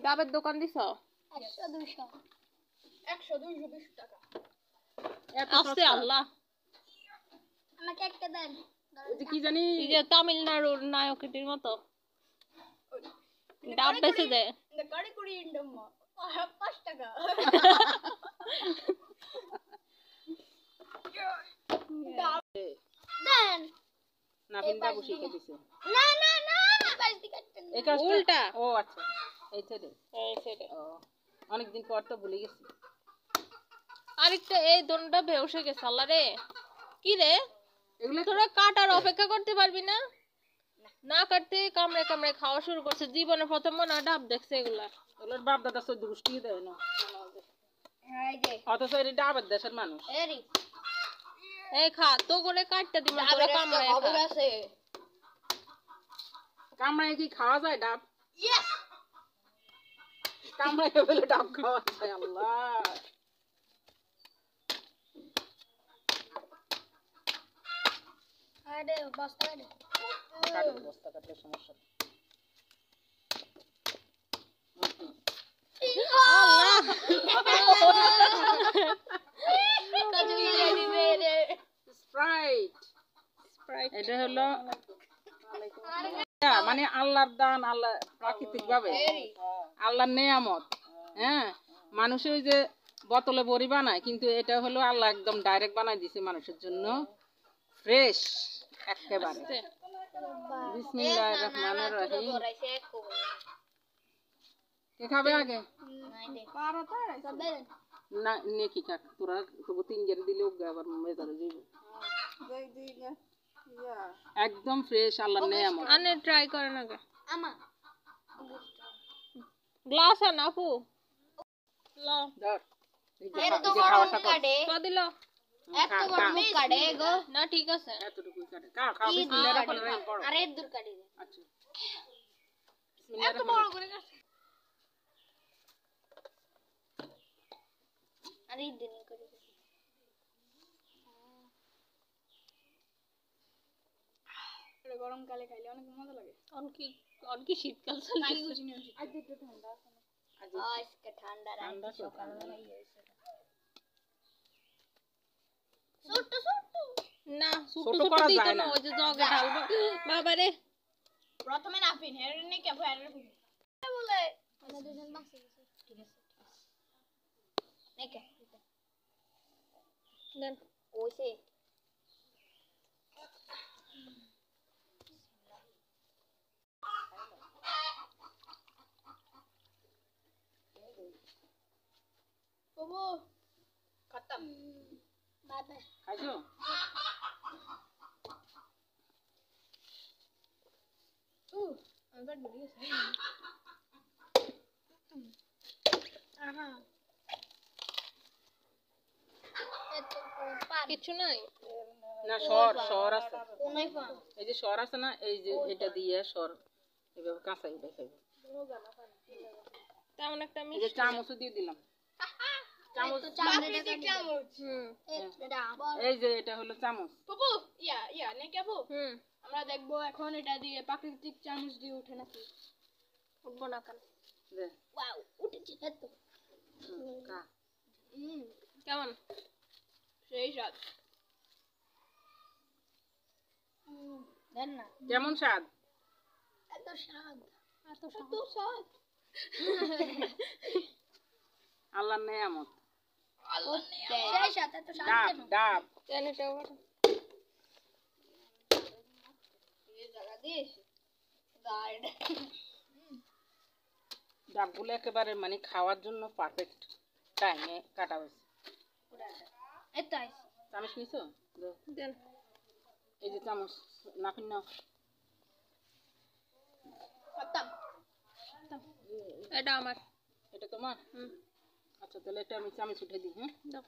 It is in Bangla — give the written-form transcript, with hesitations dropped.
ডাবের দোকান দিছ 100 200 100 220 টাকা আস্তে আল্লাহ আমাকে একটা দেন ওই যে কি জানি এই যে তামিলনাড়ুর নায়কের মতো ডাব বেচে দেয় இந்த கடைக்குடி ইন্ডম্মা 5 টাকা দেন না বিন্দা বসে খেতেছে না না না পাশ দিকে কাটতেন এই কাজটা উল্টা ও আচ্ছা এই ছেড়ে ও অনেকদিন পর তো ভুলে গেছি আরেকটা এই দোনটা বেউসে গেছে আল্লাহ রে কি রে এগুলো তোরা কাটার অপেক্ষা করতে পারবি না না কাটতে কামড়ে কামড়ে খাওয়া শুরু করছে জীবনে প্রথম মনে ডাব দেখছে এগুলা ওগুলোর বাপ দাদা সব দুষ্টি দেয় না এই যে অথচ এর ডাবের দেশের মানুষ এরি এই খা তো করে কাটতে দিমা তোরা কামড়ে খা আছে কামড়ায় কি খাওয়া যায় ডাব ইয়েস কামড়ায় বলে ডাব খাওয়া যায় আল্লাহ আরে বস্তা দে কাটো বস্তা কাটলে সমস্যা আল্লাহ কাজু রেডি রে স্প্রাইট স্প্রাইট এটা হলো মানে আল্লাহর দান আল্লাহ প্রাকৃতিক ভাবে আল্লাহর নেয়ামত হ্যাঁ মানুষ ওই যে বোতলে বড়ি বানায় কিন্তু এটা হলো আল্লাহ একদম ডাইরেক্ট বানাই দিছে মানুষের জন্য ফ্রেশ একেবারে বিসমিল্লাহির রহমানির রহিম কে খাবে আগে না নেকি কাক তোরা তবু তিনজন দিলে আবার মেজারে যাইব একদম ফ্রেশ আল্লাহর নেয়ামত আনে ট্রাই করেন আগে আমা গ্লাস আন আপু ল ধর এর তো গরম কাটে তো দিল এত গরম কাটে গো না ঠিক আছে এতটুকুই কাটে কা খা বিসমিল্লাহির রহমানির রহিম পড়ো আরে দূর কাটে দে আচ্ছা বিসমিল্লাহির এত বড় করে কাটে আরে দিন করে এটা গরমকালে খাইলে অনেক মজা লাগে অনকি শীতকাল চলছে আজ একটু ঠান্ডা আছে না আজকে ঠান্ডা ঠান্ডা রাখি তো সকালবেলা হয়েছে ছোট ছোট না ছোট ছোট ছোট করা দিতে যায় না না। ওই যে জগে ঢালবো বাবা রে প্রথমে নাপিন হেরে নে কে হেরে বলে আমরা দুজন বাসে গেছে ঠিক আছে নেকে দেন ওইসে বাবু খতম বাবা খাইছো আমার বুড়ি আছে আহা এত পান কিছু নাই না সর আছে কোনায় পান এই যে সর আছে না এই যে এটা দিয়ে সর এভাবে কাঁচা এটা খাইবে তেমন একটা এই যে চামচ দিয়ে দিলাম চামচ চামচ চামচ হুম এটা এই যে এটা হলো চামচ বাবু ইয়া নেকে বাবু হুম আমরা দেখবো এখন এটা দিয়ে প্রাকৃতিক চামচ দিয়ে উঠে নাকি উঠবো না কেন দে ওয়াও উঠেছে এত কা কেমন সেই স্বাদ দেন না কেমন স্বাদ এত স্বাদ এত স্বাদ আল্লাহর নেয়ামত সেই স্বাদ এত স্বাদ ডাব কেন ডাব জানি তো এই জায়গা দিয়ে গার্ড ডাবগুলো একেবারে মানে খাওয়ার জন্য পারফেক্ট টাইমে কাটা হয়েছে এতো আইছে চামচ নিছো দাও। দেন এই যে চামচ নাফিন নাও খতম এটা আমার এটা তোমার আচ্ছা তাহলে এটা আমি চামচ উঠে দিই হ্যাঁ দাও